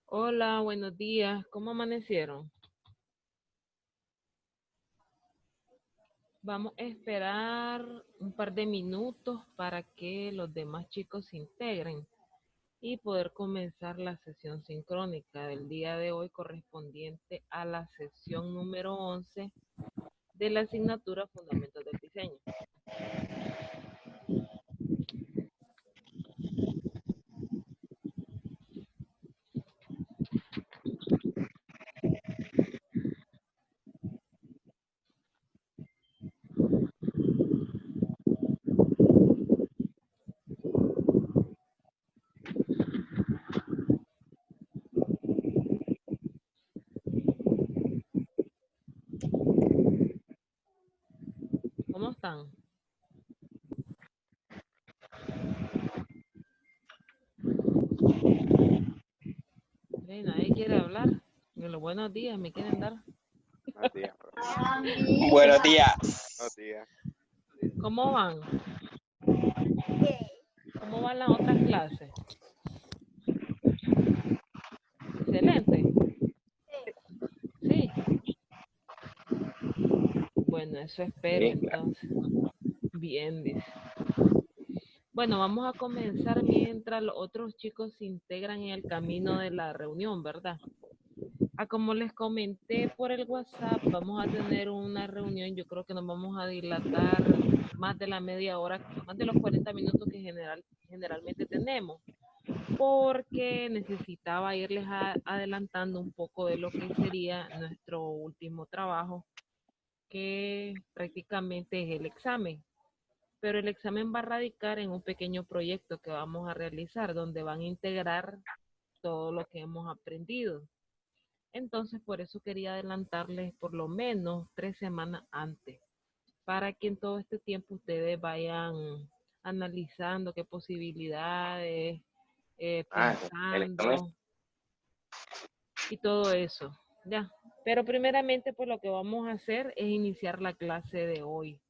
Hola, buenos días. ¿Cómo amanecieron? Vamos a esperar un par de minutos para que los demás chicos se integren y poder comenzar la sesión sincrónica del día de hoy correspondiente a la sesión número 11 de la asignatura Fundamentos del Diseño. ¿Cómo están? ¿Nadie quiere hablar? De los buenos días, ¿me quieren dar? Buenos días, Buenos días. buenos días. ¿Cómo van? ¿Cómo van las otras clases? Excelente. Sí. Bueno, eso espero Sí, claro. entonces. Bien, dice. Bueno, vamos a comenzar mientras los otros chicos se integran en el camino de la reunión, ¿verdad? Como les comenté por el WhatsApp, vamos a tener una reunión, yo creo que nos vamos a dilatar más de la media hora, más de los 40 minutos que generalmente tenemos, porque necesitaba irles adelantando un poco de lo que sería nuestro último trabajo, que prácticamente es el examen. Pero el examen va a radicar en un pequeño proyecto que vamos a realizar, donde van a integrar todo lo que hemos aprendido. Entonces, por eso quería adelantarles por lo menos 3 semanas antes, para que en todo este tiempo ustedes vayan analizando qué posibilidades, El examen. pensando y todo eso, ya. Pero primeramente, pues lo que vamos a hacer es iniciar la clase de hoy.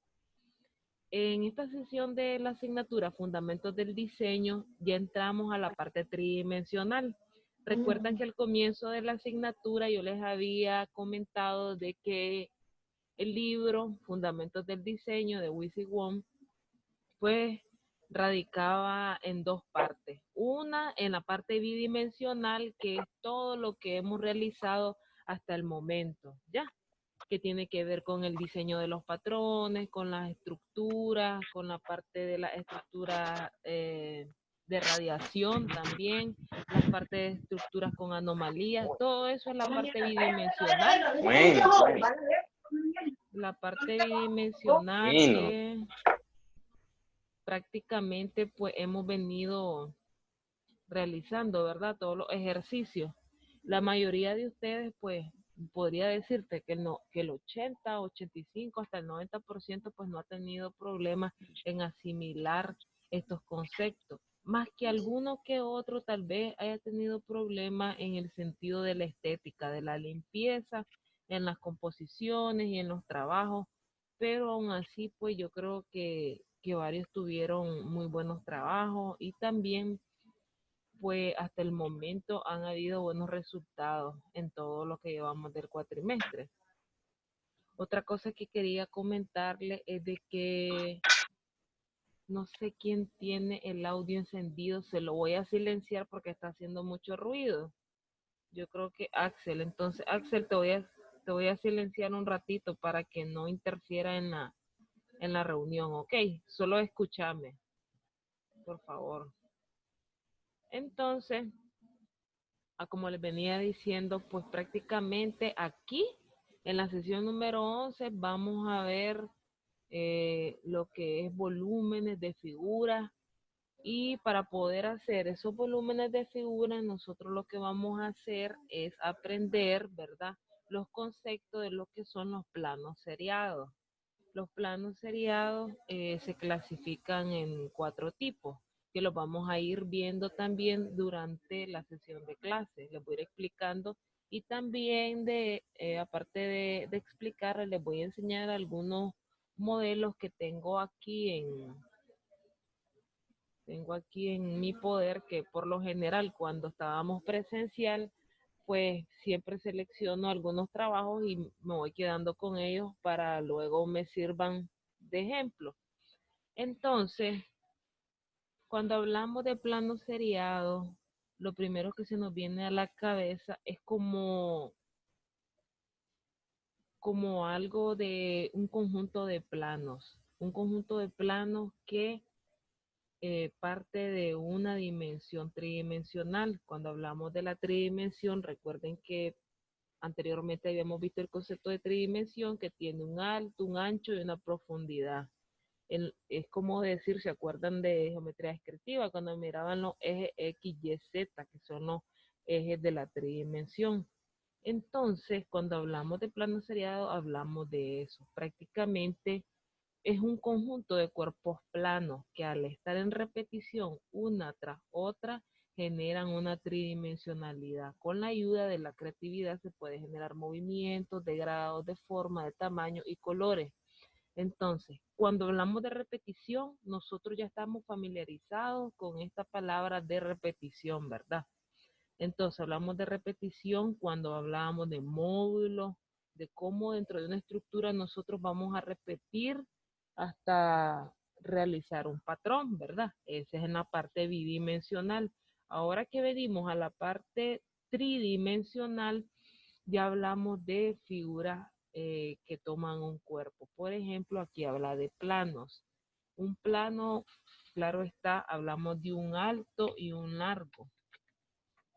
En esta sesión de la asignatura Fundamentos del Diseño ya entramos a la parte tridimensional. Recuerdan que al comienzo de la asignatura yo les había comentado de que el libro Fundamentos del Diseño de Wizzy Wong pues radicaba en dos partes. Una en la parte bidimensional, que es todo lo que hemos realizado hasta el momento, ¿ya? Que tiene que ver con el diseño de los patrones, con las estructuras, con la parte de la estructura de radiación también, las partes de estructuras con anomalías, todo eso es la parte bidimensional. Bueno. La parte bidimensional Bueno. que prácticamente pues hemos venido realizando, ¿verdad? Todos los ejercicios. La mayoría de ustedes, pues, podría decirte que, no, que el 80, 85, hasta el 90%, pues no ha tenido problemas en asimilar estos conceptos. Más que alguno que otro, tal vez haya tenido problemas en el sentido de la estética, de la limpieza, en las composiciones y en los trabajos, pero aún así, pues yo creo que varios tuvieron muy buenos trabajos y también pues hasta el momento han habido buenos resultados en todo lo que llevamos del cuatrimestre. Otra cosa que quería comentarle es de que no sé quién tiene el audio encendido, se lo voy a silenciar porque está haciendo mucho ruido. Yo creo que Axel, entonces Axel te voy a silenciar un ratito para que no interfiera en la reunión, ¿ok? Solo escúchame, por favor. Entonces, como les venía diciendo, pues prácticamente aquí en la sesión número 11 vamos a ver lo que es volúmenes de figuras, y para poder hacer esos volúmenes de figuras nosotros lo que vamos a hacer es aprender, ¿verdad? Los conceptos de lo que son los planos seriados. Los planos seriados se clasifican en 4 tipos, que los vamos a ir viendo también durante la sesión de clase. Les voy a ir explicando Y también aparte de explicarles, les voy a enseñar algunos modelos que tengo aquí en mi poder, que por lo general cuando estábamos presencial, pues siempre selecciono algunos trabajos y me voy quedando con ellos para luego me sirvan de ejemplo. Entonces, cuando hablamos de plano seriado, lo primero que se nos viene a la cabeza es como algo de un conjunto de planos que parte de una dimensión tridimensional. Cuando hablamos de la tridimensión, recuerden que anteriormente habíamos visto el concepto de tridimensión que tiene un alto, un ancho y una profundidad. Es como decir, ¿se acuerdan de geometría descriptiva? Cuando miraban los ejes X, Y, Z, que son los ejes de la tridimensión. Entonces, cuando hablamos de plano seriado, hablamos de eso. Prácticamente es un conjunto de cuerpos planos que al estar en repetición una tras otra generan una tridimensionalidad. Con la ayuda de la creatividad se puede generar movimientos de grados, de forma, de tamaño y colores. Entonces, cuando hablamos de repetición, nosotros ya estamos familiarizados con esta palabra de repetición, ¿verdad? Entonces, hablamos de repetición cuando hablamos de módulos, de cómo dentro de una estructura nosotros vamos a repetir hasta realizar un patrón, ¿verdad? Esa es en la parte bidimensional. Ahora que venimos a la parte tridimensional, ya hablamos de figuras que toman un cuerpo. Por ejemplo, aquí habla de planos. Un plano, claro está, hablamos de un alto y un largo,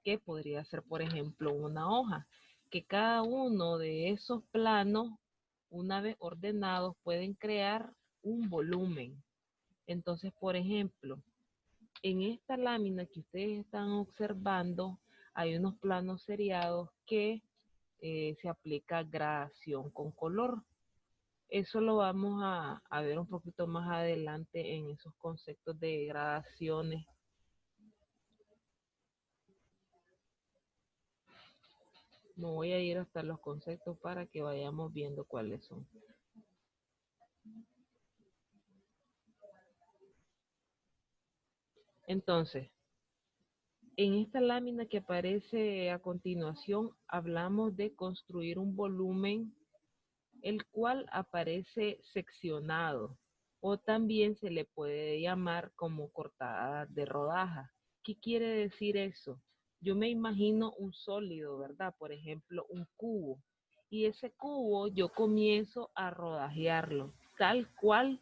que podría ser, por ejemplo, una hoja, que cada uno de esos planos, una vez ordenados, pueden crear un volumen. Entonces, por ejemplo, en esta lámina que ustedes están observando, hay unos planos seriados que se aplica gradación con color. Eso lo vamos a ver un poquito más adelante en esos conceptos de gradaciones. Me voy a ir hasta los conceptos para que vayamos viendo cuáles son. Entonces, en esta lámina que aparece a continuación, hablamos de construir un volumen, el cual aparece seccionado, o también se le puede llamar como cortada de rodaja. ¿Qué quiere decir eso? Yo me imagino un sólido, ¿verdad? Por ejemplo, un cubo. Y ese cubo yo comienzo a rodajearlo, tal cual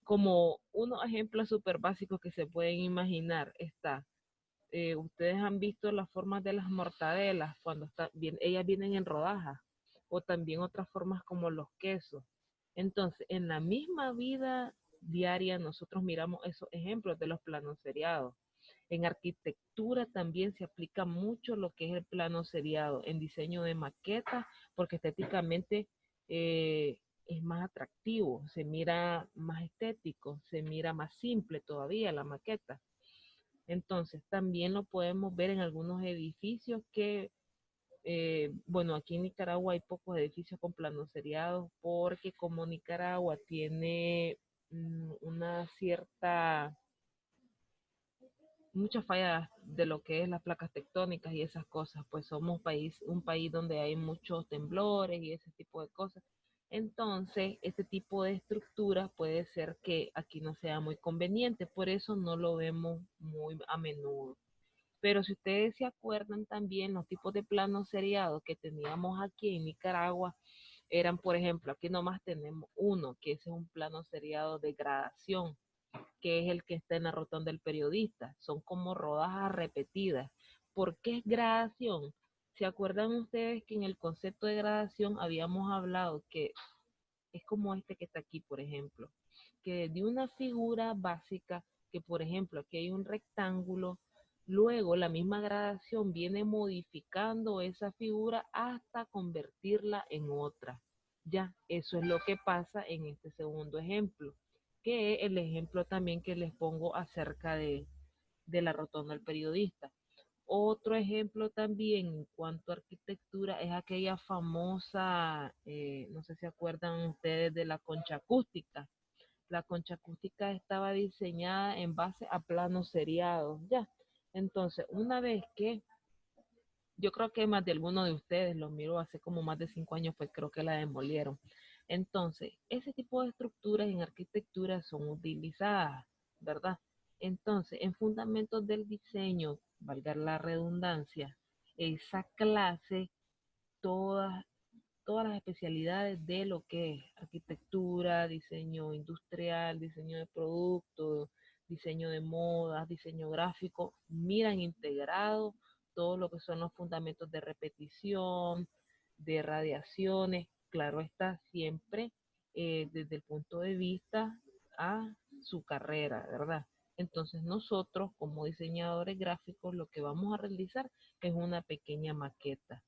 como unos ejemplos súper básicos que se pueden imaginar. Ustedes han visto las formas de las mortadelas cuando ellas vienen en rodajas, o también otras formas como los quesos. Entonces, en la misma vida diaria nosotros miramos esos ejemplos de los planos seriados. En arquitectura también se aplica mucho lo que es el plano seriado, en diseño de maquetas, porque estéticamente es más atractivo, se mira más estético, se mira más simple todavía la maqueta. Entonces, también lo podemos ver en algunos edificios que, bueno, aquí en Nicaragua hay pocos edificios con planos seriados porque como Nicaragua tiene una cierta, muchas fallas de lo que es las placas tectónicas y esas cosas, pues somos un país donde hay muchos temblores y ese tipo de cosas. Entonces, este tipo de estructura puede ser que aquí no sea muy conveniente, por eso no lo vemos muy a menudo. Pero si ustedes se acuerdan también, los tipos de planos seriados que teníamos aquí en Nicaragua eran, por ejemplo, aquí nomás tenemos uno, que ese es un plano seriado de gradación, que es el que está en la rotonda del periodista. Son como rodajas repetidas. ¿Por qué es gradación? ¿Se acuerdan ustedes que en el concepto de gradación habíamos hablado que es como este que está aquí, por ejemplo, que de una figura básica, que por ejemplo aquí hay un rectángulo, luego la misma gradación viene modificando esa figura hasta convertirla en otra? Ya, eso es lo que pasa en este segundo ejemplo, que es el ejemplo también que les pongo acerca de la rotonda del periodista. Otro ejemplo también en cuanto a arquitectura es aquella famosa, no sé si se acuerdan ustedes de la concha acústica. La concha acústica estaba diseñada en base a planos seriados, ya. Entonces, una vez que yo creo que más de alguno de ustedes lo miró hace como más de 5 años, pues creo que la demolieron. Entonces, ese tipo de estructuras en arquitectura son utilizadas, ¿verdad? Entonces, en fundamentos del diseño, valga la redundancia, esa clase, todas, todas las especialidades de lo que es arquitectura, diseño industrial, diseño de productos, diseño de modas, diseño gráfico, miran integrado todo lo que son los fundamentos de repetición, de radiaciones, claro está siempre desde el punto de vista a su carrera, ¿verdad? Entonces nosotros como diseñadores gráficos lo que vamos a realizar es una pequeña maqueta.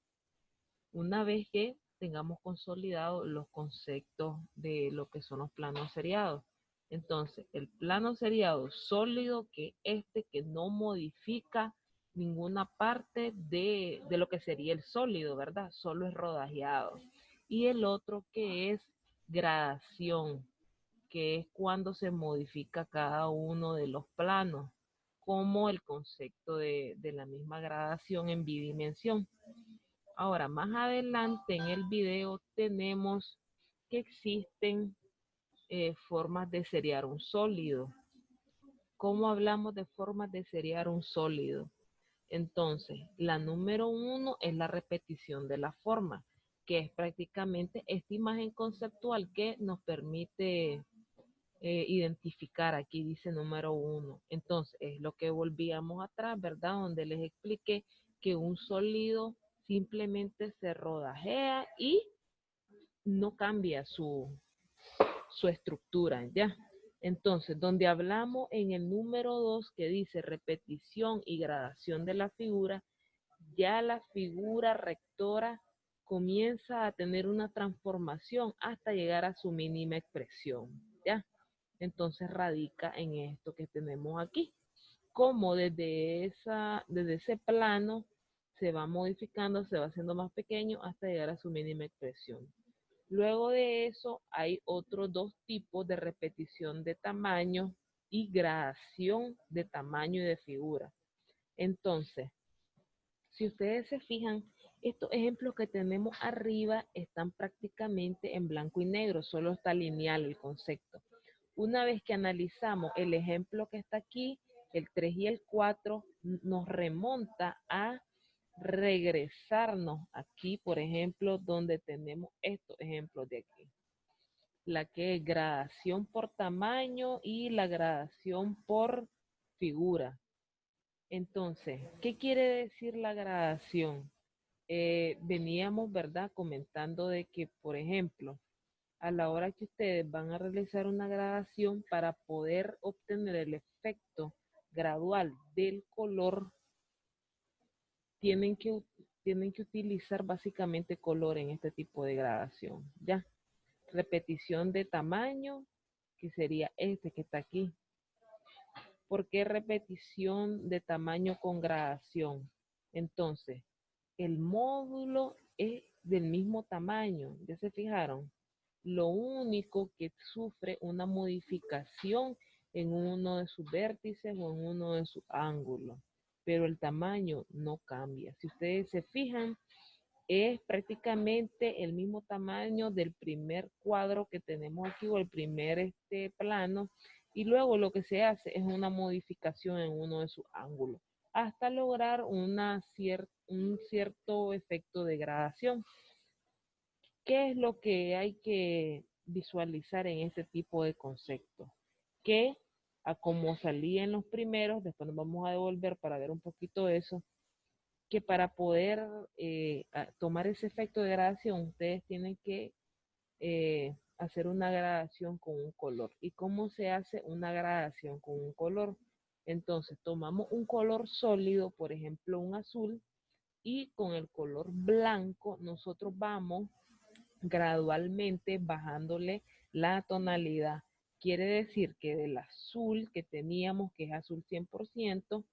Una vez que tengamos consolidados los conceptos de lo que son los planos seriados. Entonces, el plano seriado sólido, que que no modifica ninguna parte de lo que sería el sólido, ¿verdad? Solo es rodajeado. Y el otro que es gradación, que es cuando se modifica cada uno de los planos, como el concepto de la misma gradación en bidimensión. Ahora, más adelante en el video tenemos que existen formas de seriar un sólido. ¿Cómo hablamos de formas de seriar un sólido? Entonces, la número 1 es la repetición de la forma, que es prácticamente esta imagen conceptual que nos permite identificar. Aquí dice número 1. Entonces, es lo que volvíamos atrás, ¿verdad? Donde les expliqué que un sólido simplemente se rodajea y no cambia su estructura, ¿ya? Entonces, donde hablamos en el número 2 que dice repetición y gradación de la figura, ya la figura rectora comienza a tener una transformación hasta llegar a su mínima expresión, ¿ya? Entonces radica en esto que tenemos aquí, como desde ese plano se va modificando, se va haciendo más pequeño hasta llegar a su mínima expresión. Luego de eso hay otros dos tipos de repetición de tamaño y gradación de tamaño y de figura. Entonces, si ustedes se fijan, estos ejemplos que tenemos arriba están prácticamente en blanco y negro, solo está lineal el concepto. Una vez que analizamos el ejemplo que está aquí, el 3 y el 4, nos remonta a regresarnos aquí, por ejemplo, donde tenemos estos ejemplos de aquí. La que es gradación por tamaño y la gradación por figura. Entonces, ¿qué quiere decir la gradación? Veníamos, ¿verdad?, comentando de que, por ejemplo, a la hora que ustedes van a realizar una gradación para poder obtener el efecto gradual del color, tienen que, tienen que utilizar básicamente color en este tipo de gradación, ¿ya? Repetición de tamaño, que sería este que está aquí. ¿Por qué repetición de tamaño con gradación? Entonces, el módulo es del mismo tamaño, ¿ya se fijaron? Lo único que sufre una modificación en uno de sus vértices o en uno de sus ángulos, pero el tamaño no cambia. Si ustedes se fijan, es prácticamente el mismo tamaño del primer cuadro que tenemos aquí o el primer plano, y luego lo que se hace es una modificación en uno de sus ángulos hasta lograr un cierto efecto de gradación. ¿Qué es lo que hay que visualizar en este tipo de conceptos? Que a como salía en los primeros, después nos vamos a devolver para ver un poquito eso, que para poder tomar ese efecto de gradación, ustedes tienen que hacer una gradación con un color. ¿Y cómo se hace una gradación con un color? Entonces tomamos un color sólido, por ejemplo un azul, y con el color blanco nosotros vamos gradualmente bajándole la tonalidad. Quiere decir que del azul que teníamos, que es azul 100%,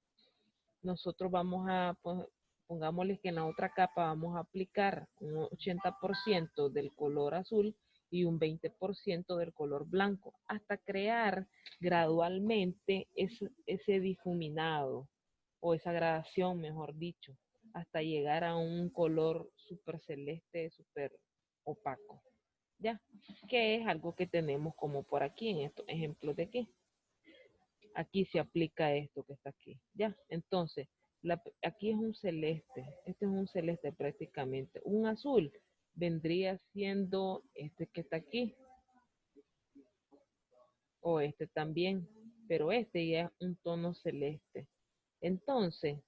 nosotros vamos a, pues, pongámosle que en la otra capa vamos a aplicar un 80% del color azul y un 20% del color blanco, hasta crear gradualmente ese difuminado o esa gradación, mejor dicho, hasta llegar a un color súper celeste, súper opaco, ¿ya? Que es algo que tenemos como por aquí en estos ejemplos de aquí. Aquí se aplica esto que está aquí, ¿ya? Entonces, aquí es un celeste, este es un celeste prácticamente. Un azul vendría siendo este que está aquí, o este también, pero este ya es un tono celeste. Entonces,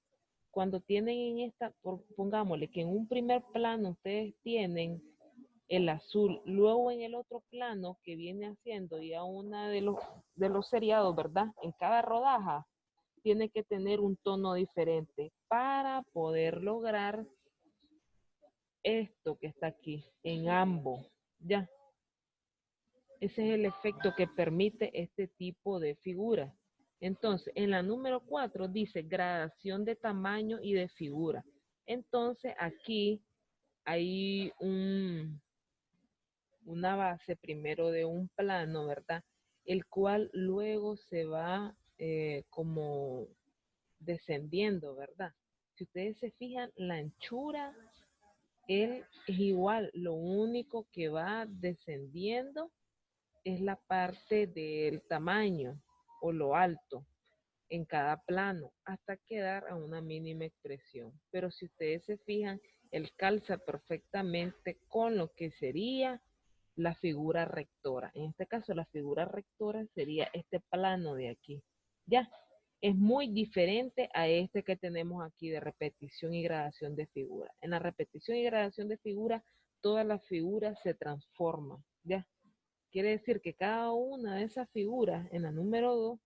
cuando tienen en esta, pongámosle que en un primer plano ustedes tienen el azul, luego en el otro plano que viene haciendo ya una de los seriados, ¿verdad? En cada rodaja tiene que tener un tono diferente para poder lograr esto que está aquí en ambos, ¿ya? Ese es el efecto que permite este tipo de figura. Entonces, en la número 4 dice gradación de tamaño y de figura. Entonces, aquí hay una base primero de un plano, ¿verdad? El cual luego se va como descendiendo, ¿verdad? Si ustedes se fijan, la anchura, él es igual, lo único que va descendiendo es la parte del tamaño o lo alto en cada plano hasta quedar a una mínima expresión. Pero si ustedes se fijan, él calza perfectamente con lo que sería la figura rectora. En este caso, la figura rectora sería este plano de aquí. ¿Ya? Es muy diferente a este que tenemos aquí de repetición y gradación de figura. En la repetición y gradación de figura, toda la figura se transforma. ¿Ya? Quiere decir que cada una de esas figuras en la número 2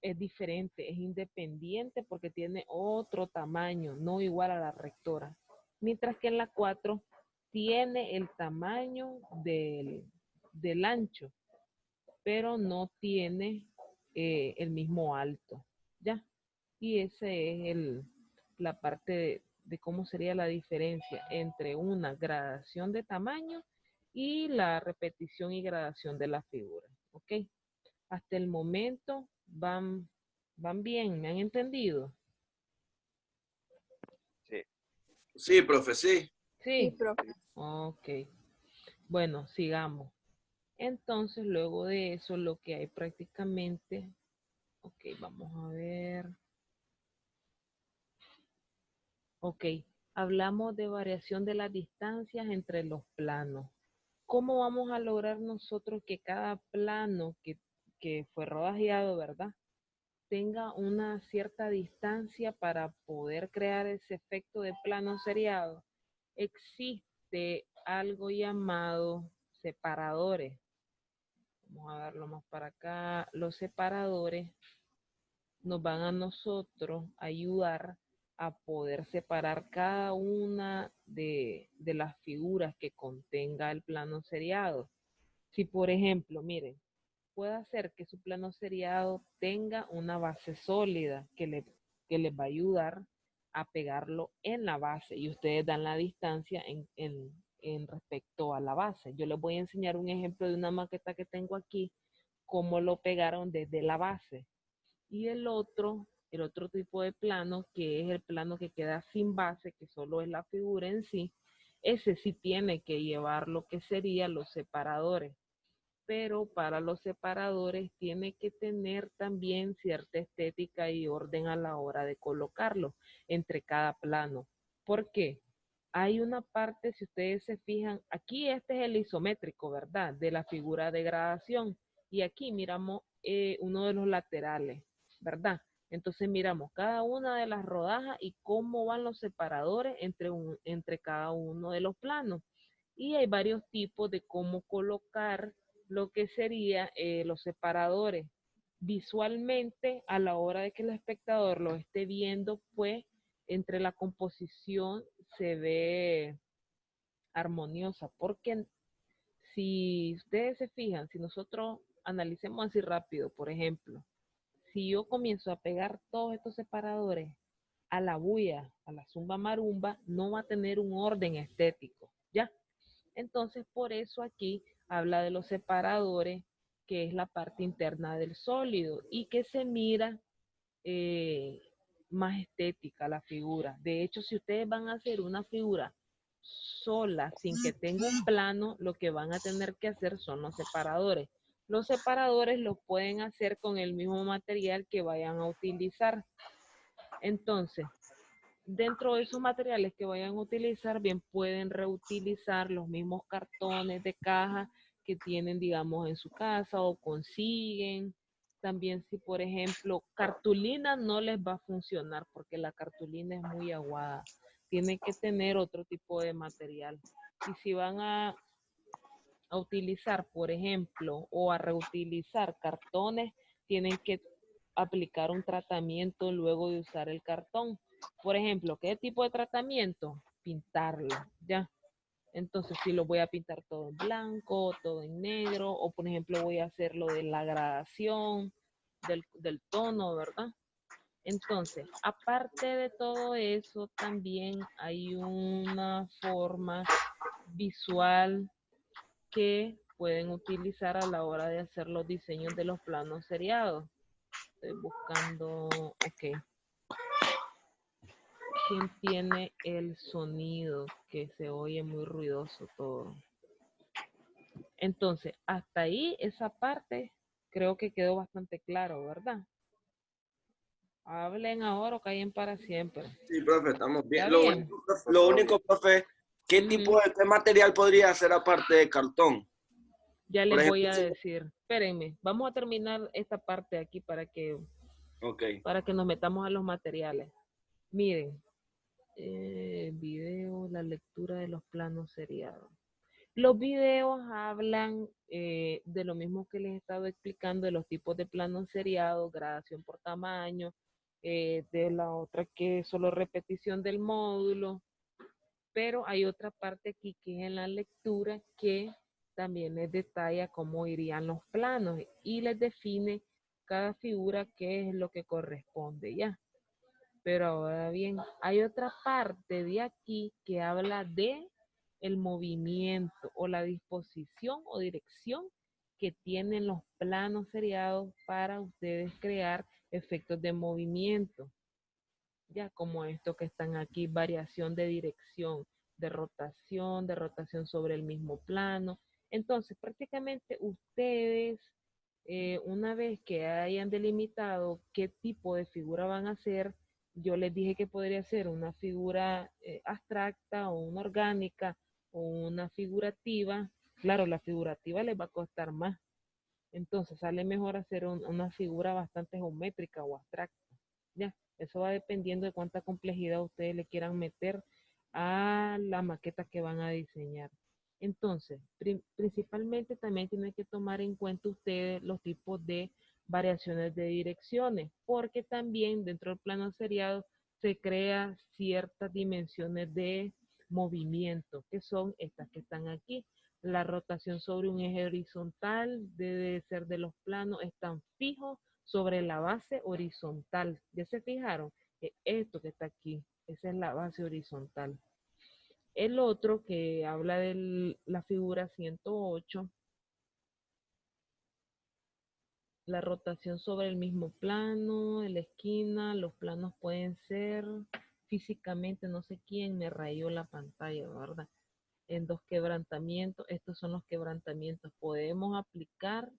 es diferente, es independiente porque tiene otro tamaño, no igual a la rectora. Mientras que en la 4 tiene el tamaño del ancho, pero no tiene el mismo alto, ¿ya? Y ese es la parte de cómo sería la diferencia entre una gradación de tamaño y la repetición y gradación de la figura, ¿ok? Hasta el momento van bien, ¿me han entendido? Sí. Sí, profe, sí. Sí, profe. ok. Bueno, sigamos. Entonces, luego de eso, lo que hay prácticamente, ok, vamos a ver. Ok, hablamos de variación de las distancias entre los planos. ¿Cómo vamos a lograr nosotros que cada plano que fue rodajeado, ¿verdad? Tenga una cierta distancia para poder crear ese efecto de plano seriado? Existe algo llamado separadores. Vamos a verlo más para acá. Los separadores nos van a nosotros ayudar a poder separar cada una de las figuras que contenga el plano seriado. Si por ejemplo, miren, puede hacer que su plano seriado tenga una base sólida que les va a ayudar a pegarlo en la base y ustedes dan la distancia en respecto a la base. Yo les voy a enseñar un ejemplo de una maqueta que tengo aquí, cómo lo pegaron desde la base. Y el otro tipo de plano, que es el plano que queda sin base, que solo es la figura en sí, ese sí tiene que llevar lo que serían los separadores. Pero para los separadores tiene que tener también cierta estética y orden a la hora de colocarlo entre cada plano. ¿Por qué? Hay una parte, si ustedes se fijan, aquí este es el isométrico, ¿verdad? De la figura de gradación. Y aquí miramos uno de los laterales, ¿verdad? Entonces miramos cada una de las rodajas y cómo van los separadores entre cada uno de los planos. Y hay varios tipos de cómo colocar lo que sería los separadores visualmente a la hora de que el espectador lo esté viendo, pues entre la composición se ve armoniosa, porque si ustedes se fijan, si nosotros analicemos así rápido, por ejemplo, si yo comienzo a pegar todos estos separadores a la bulla, a la zumba marumba, no va a tener un orden estético, ¿ya? Entonces, por eso aquí habla de los separadores, que es la parte interna del sólido y que se mira eh, más estética la figura. De hecho, si ustedes van a hacer una figura sola, sin que tenga un plano, lo que van a tener que hacer son los separadores. Los separadores los pueden hacer con el mismo material que vayan a utilizar. Entonces, dentro de esos materiales que vayan a utilizar, bien pueden reutilizar los mismos cartones de caja que tienen, digamos, en su casa o consiguen. También si, por ejemplo, cartulina no les va a funcionar porque la cartulina es muy aguada. Tienen que tener otro tipo de material. Y si van a utilizar, por ejemplo, o a reutilizar cartones, tienen que aplicar un tratamiento luego de usar el cartón. Por ejemplo, ¿qué tipo de tratamiento? Pintarlo, ¿ya? Entonces, si lo voy a pintar todo en blanco, todo en negro, o por ejemplo voy a hacer lo de la gradación del tono, ¿verdad? Entonces, aparte de todo eso, también hay una forma visual que pueden utilizar a la hora de hacer los diseños de los planos seriados. Estoy buscando, ok. ¿Quién tiene el sonido? Que se oye muy ruidoso todo. Entonces, hasta ahí esa parte creo que quedó bastante claro, ¿verdad? Hablen ahora o callen para siempre. Sí, profe, estamos bien. ¿Está bien? Lo único, profe, ¿qué tipo de material podría ser aparte de cartón? Ya Por les voy ejemplo, a decir. Espérenme, vamos a terminar esta parte aquí para que ok. nos metamos a los materiales. Miren, video, la lectura de los planos seriados. Los videos hablan de lo mismo que les he estado explicando, de los tipos de planos seriados, gradación por tamaño, de la otra que es solo repetición del módulo, pero hay otra parte aquí que es en la lectura que también les detalla cómo irían los planos y les define cada figura qué es lo que corresponde, ¿ya? Pero ahora bien, hay otra parte de aquí que habla de el movimiento o la disposición o dirección que tienen los planos seriados para ustedes crear efectos de movimiento. Ya como esto que están aquí, variación de dirección, de rotación sobre el mismo plano. Entonces, prácticamente ustedes, una vez que hayan delimitado qué tipo de figura van a hacer, yo les dije que podría ser una figura abstracta o una orgánica o una figurativa. Claro, la figurativa les va a costar más. Entonces sale mejor hacer una figura bastante geométrica o abstracta. Ya, eso va dependiendo de cuánta complejidad ustedes le quieran meter a la maqueta que van a diseñar. Entonces, principalmente también tienen que tomar en cuenta ustedes los tipos de variaciones de direcciones, porque también dentro del plano seriado se crea ciertas dimensiones de movimiento, que son estas que están aquí. La rotación sobre un eje horizontal debe ser de los planos, están fijos sobre la base horizontal. ¿Ya se fijaron? Esto que está aquí, esa es la base horizontal. El otro que habla de la figura 108, la rotación sobre el mismo plano, en la esquina, los planos pueden ser físicamente, no sé quién me rayó la pantalla, ¿verdad? En dos quebrantamientos, estos son los quebrantamientos. Podemos aplicar,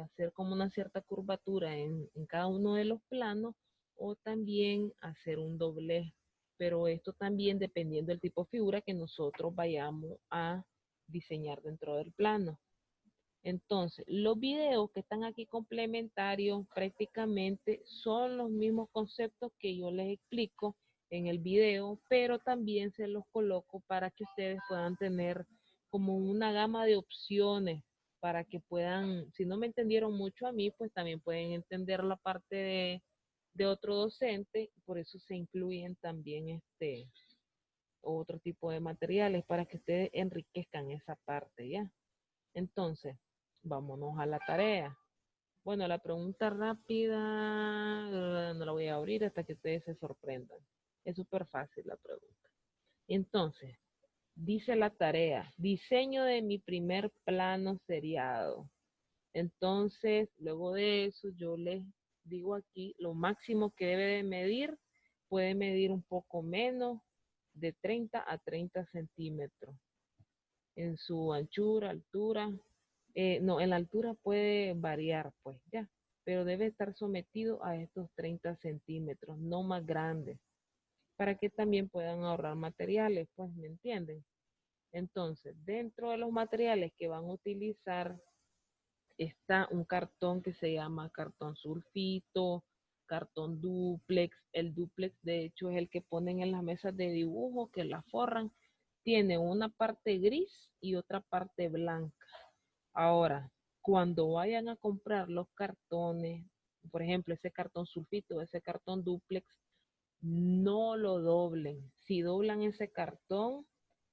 hacer como una cierta curvatura en cada uno de los planos o también hacer un doblez. Pero esto también dependiendo del tipo de figura que nosotros vayamos a diseñar dentro del plano. Entonces, los videos que están aquí complementarios prácticamente son los mismos conceptos que yo les explico en el video, pero también se los coloco para que ustedes puedan tener como una gama de opciones para que puedan, si no me entendieron mucho a mí, pues también pueden entender la parte de otro docente, por eso se incluyen también otro tipo de materiales para que ustedes enriquezcan esa parte, ¿ya? Entonces, vámonos a la tarea. Bueno, la pregunta rápida no la voy a abrir hasta que ustedes se sorprendan. Es súper fácil la pregunta. Entonces, dice la tarea, diseño de mi primer plano seriado. Entonces, luego de eso, yo les digo aquí, lo máximo que debe de medir, puede medir un poco menos de 30 a 30 centímetros en su anchura, altura. No, en la altura puede variar, pues ya, pero debe estar sometido a estos 30 centímetros, no más grandes, para que también puedan ahorrar materiales, pues, ¿me entienden? Entonces, dentro de los materiales que van a utilizar está un cartón que se llama cartón sulfito, cartón dúplex. El dúplex, de hecho, es el que ponen en las mesas de dibujo, que la forran. Tiene una parte gris y otra parte blanca. Ahora, cuando vayan a comprar los cartones, por ejemplo, ese cartón sulfito, ese cartón dúplex, no lo doblen. Si doblan ese cartón,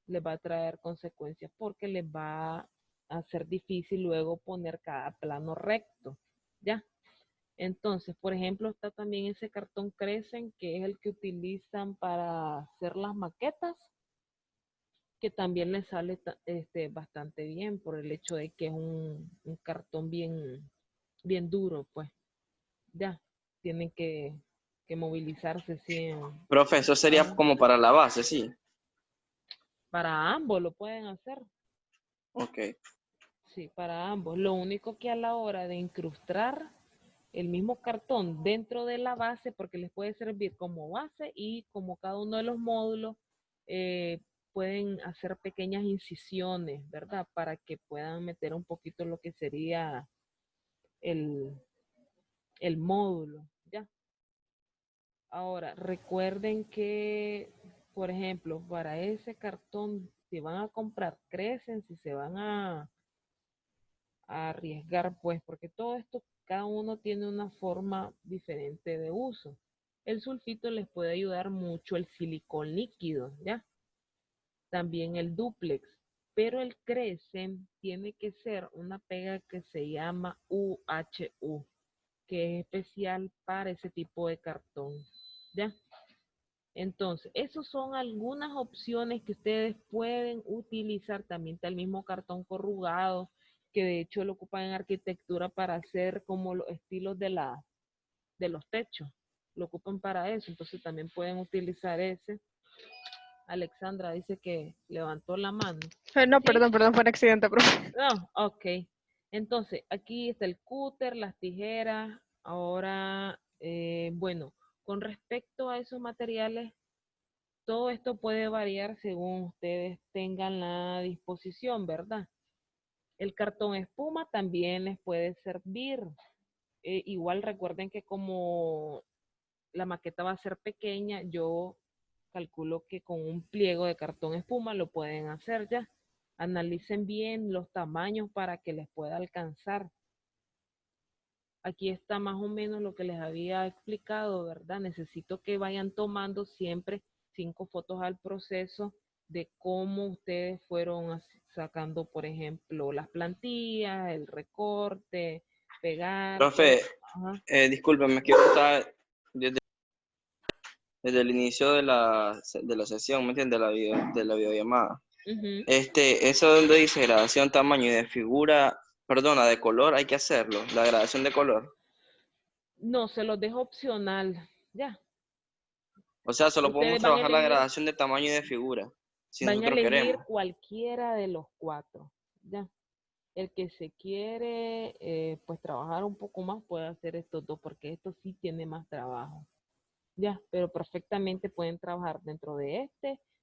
les va a traer consecuencias porque les va a hacer difícil luego poner cada plano recto, ¿ya? Entonces, por ejemplo, está también ese cartón Crecen, que es el que utilizan para hacer las maquetas, que también les sale bastante bien por el hecho de que es un cartón bien duro, pues, ya, tienen que movilizarse, sí, Profe, eso sería como para la base, sí. para ambos lo pueden hacer. Ok. Sí, para ambos. Lo único que a la hora de incrustar el mismo cartón dentro de la base, porque les puede servir como base y como cada uno de los módulos, eh, pueden hacer pequeñas incisiones, ¿verdad? Para que puedan meter un poquito lo que sería el, el módulo, ¿ya? Ahora, recuerden que, por ejemplo, para ese cartón, si van a comprar, crecen, si se van a arriesgar, pues, porque todo esto, cada uno tiene una forma diferente de uso. El sulfito les puede ayudar mucho, el silicón líquido, ¿ya? También el dúplex, pero el crecen tiene que ser una pega que se llama UHU, que es especial para ese tipo de cartón, ¿ya? Entonces, esas son algunas opciones que ustedes pueden utilizar. También está el mismo cartón corrugado, que de hecho lo ocupan en arquitectura para hacer como los estilos de los techos. Lo ocupan para eso, entonces también pueden utilizar ese. Alexandra dice que levantó la mano. No, ¿Sí? perdón, fue un accidente, profe. No, ok. Entonces, aquí está el cúter, las tijeras. Ahora, bueno, con respecto a esos materiales, todo esto puede variar según ustedes tengan la disposición, ¿verdad? El cartón espuma también les puede servir. Igual recuerden que como la maqueta va a ser pequeña, yo calculo que con un pliego de cartón espuma lo pueden hacer ya. Analicen bien los tamaños para que les pueda alcanzar. Aquí está más o menos lo que les había explicado, ¿verdad? Necesito que vayan tomando siempre 5 fotos al proceso de cómo ustedes fueron sacando, por ejemplo, las plantillas, el recorte, pegar. Profe, Ajá. discúlpeme, que yo estaba desde el inicio de la sesión, ¿me entiende? De la videollamada. Ujú. Eso donde dice gradación, tamaño y de figura, perdona, de color, hay que hacerlo, la gradación de color. No, se los dejo opcional, ya. O sea, solo podemos Ustedes van a trabajar la elegir, gradación de tamaño y de figura, si van a nosotros elegir queremos. cualquiera de los 4, ya. El que se quiere, pues trabajar un poco más puede hacer estos 2, porque esto sí tiene más trabajo. Ya, pero perfectamente pueden trabajar dentro de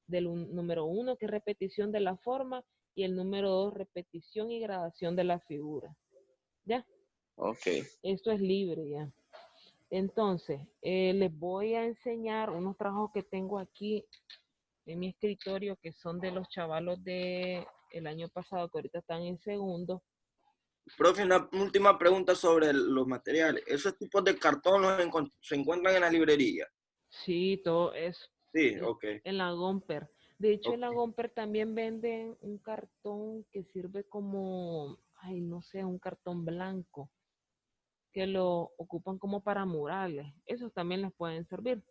del número 1, que es repetición de la forma, y el número 2, repetición y gradación de la figura. Ya, Ok. esto es libre ya. Entonces, les voy a enseñar unos trabajos que tengo aquí en mi escritorio, que son de los chavalos de el año pasado, que ahorita están en segundo. Profe, una última pregunta sobre los materiales. ¿Esos tipos de cartón se encuentran en la librería? Sí, todo eso. Sí, ok. En la Gomper. De hecho, en la Ok. Gomper también venden un cartón que sirve como, ay, no sé, un cartón blanco. que lo ocupan como para murales. Esos también les pueden servir.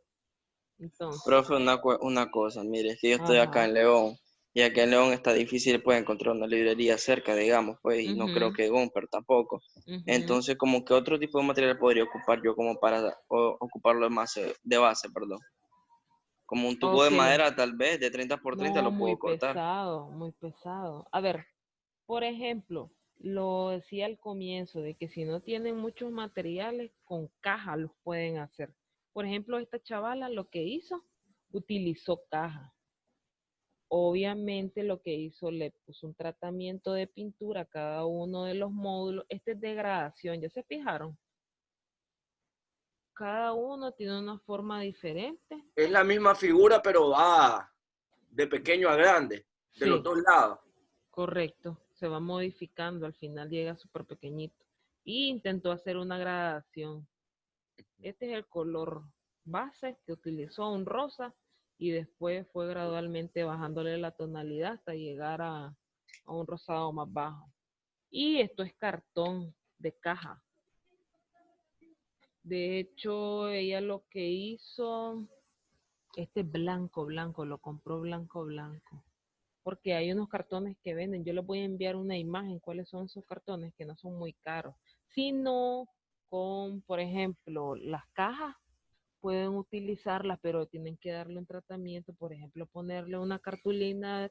Entonces, Profe, una cosa, mire, es que yo estoy acá ajá. en León, y acá en León está difícil pues encontrar una librería cerca, digamos, pues, y no creo Ujú, que Gumper tampoco. ujú. Entonces, como que otro tipo de material podría ocupar yo como para ocuparlo de base, perdón. Como un tubo de Ok. madera, tal vez, de 30 por 30 No, lo muy puedo cortar. pesado, muy pesado. A ver, por ejemplo, lo decía al comienzo de que si no tienen muchos materiales, con caja los pueden hacer. Por ejemplo, esta chavala lo que hizo, utilizó caja. Obviamente lo que hizo, le puso un tratamiento de pintura a cada uno de los módulos. Este es de gradación, ¿ya se fijaron? Cada uno tiene una forma diferente. Es la misma figura, pero va de pequeño a grande, de los Sí, dos lados. correcto. Se va modificando, al final llega súper pequeñito. Y intentó hacer una gradación. Este es el color base que utilizó, un rosa, y después fue gradualmente bajándole la tonalidad hasta llegar a un rosado más bajo. Y esto es cartón de caja. De hecho, ella lo que hizo, este blanco, blanco, lo compró blanco, blanco. Porque hay unos cartones que venden. Yo les voy a enviar una imagen, cuáles son esos cartones, que no son muy caros. Sino con, por ejemplo, las cajas, pueden utilizarlas, pero tienen que darle un tratamiento, por ejemplo, ponerle una cartulina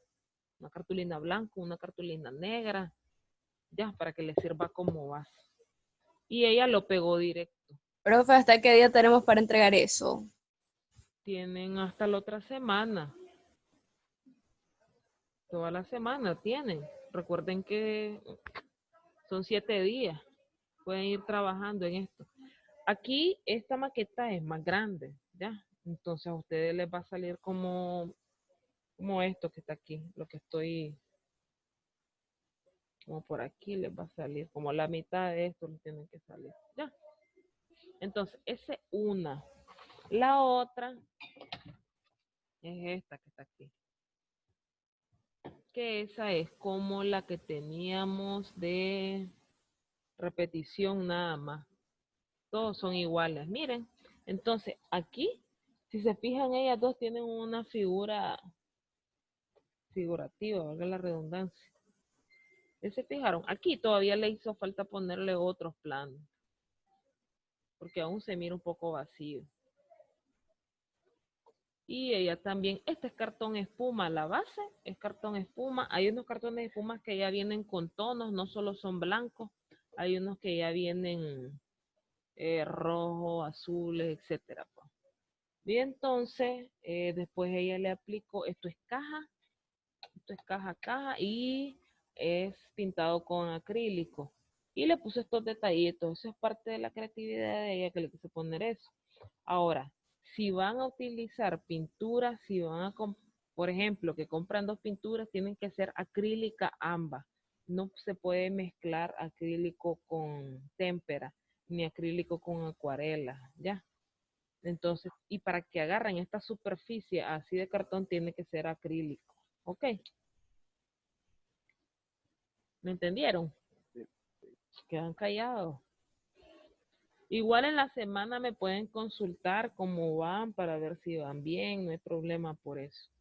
blanca, una cartulina negra, ya, para que le sirva como base. Y ella lo pegó directo. Profe, ¿hasta qué día tenemos para entregar eso? Tienen hasta la otra semana. Toda la semana tienen. Recuerden que son 7 días. Pueden ir trabajando en esto. Aquí esta maqueta es más grande, ¿ya? Entonces a ustedes les va a salir como esto que está aquí, lo que estoy, como por aquí les va a salir, como la mitad de esto les tienen que salir, ¿ya? Entonces, esa es una. La otra es esta que está aquí, que esa es como la que teníamos de repetición nada más. Todos son iguales, miren. Entonces, aquí, si se fijan, ellas dos tienen una figura figurativa, valga la redundancia. ¿Ya se fijaron? Aquí todavía le hizo falta ponerle otros planos, porque aún se mira un poco vacío. Y ella también, este es cartón espuma, la base es cartón espuma. Hay unos cartones de espuma que ya vienen con tonos, no solo son blancos, hay unos que ya vienen rojo, azules, etcétera, pues. Y entonces, después ella le aplicó, esto es caja, caja, y es pintado con acrílico. Y le puse estos detallitos, eso es parte de la creatividad de ella que le quise poner eso. Ahora, si van a utilizar pinturas, si van a, por ejemplo, que compran dos pinturas, tienen que ser acrílica ambas. No se puede mezclar acrílico con témpera, ni acrílico con acuarela, ¿ya? Entonces, y para que agarren esta superficie así de cartón, tiene que ser acrílico. ¿Ok? ¿Me entendieron? Quedan callados. Igual en la semana me pueden consultar cómo van para ver si van bien, no hay problema por eso.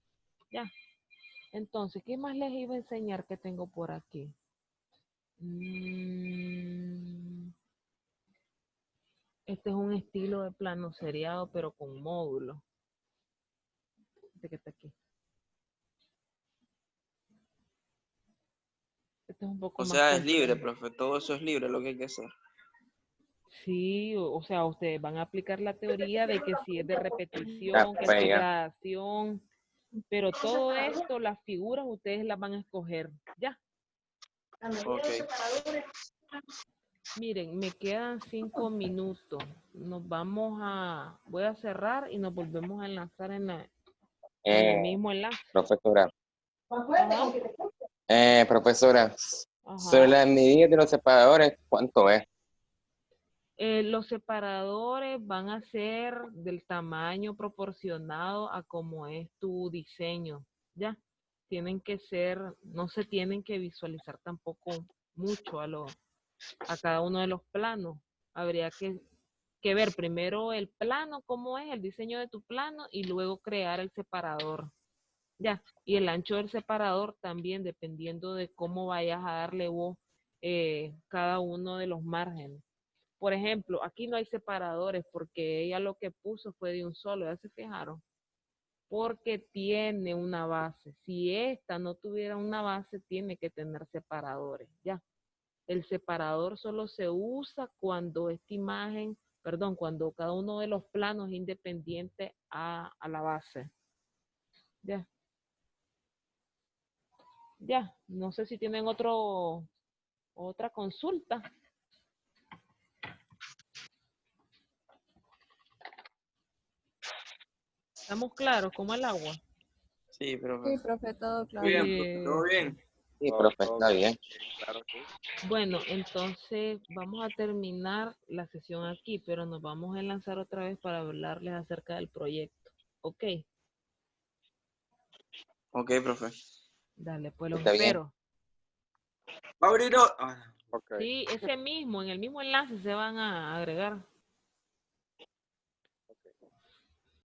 Ya. Entonces, ¿qué más les iba a enseñar que tengo por aquí? Este es un estilo de plano seriado, pero con módulo. Este que está aquí. Este es un poco O más sea, es libre, complejo. profe, todo eso es libre lo que hay que hacer. Sí, o sea, ustedes van a aplicar la teoría de que si es de Ya, repetición, que si pues, es ya. gradación, pero todo esto, las figuras, ustedes las van a escoger. Ya. Ok. Miren, me quedan 5 minutos. Voy a cerrar y nos volvemos a enlazar en el Eh, mismo enlace. profesora. Ajá, Profesora, sobre ajá. las medidas de los separadores, ¿cuánto es? Los separadores van a ser del tamaño proporcionado a cómo es tu diseño, ¿ya? Tienen que ser, no se tienen que visualizar tampoco mucho a cada uno de los planos. habría que ver primero el plano, cómo es el diseño de tu plano y luego crear el separador. Ya, y el ancho del separador también dependiendo de cómo vayas a darle vos cada uno de los márgenes. Por ejemplo, aquí no hay separadores porque ella lo que puso fue de un solo, ¿ya se fijaron? Porque tiene una base. Si esta no tuviera una base, tiene que tener separadores, ya. El separador solo se usa cuando esta imagen, perdón, cuando cada uno de los planos es independiente a la base. Ya. Ya, no sé si tienen otra consulta. ¿Estamos claros como el agua? Sí, profe. Sí, profe, todo claro. Bien, profe, todo bien. Sí, profe, está bien. Claro, sí. Bueno, entonces vamos a terminar la sesión aquí, pero nos vamos a enlazar otra vez para hablarles acerca del proyecto. ¿Ok? Ok, profe. Dale, pues los Está bien. espero. Va a abrir. Ok. Sí, ese mismo, en el mismo enlace se van a agregar.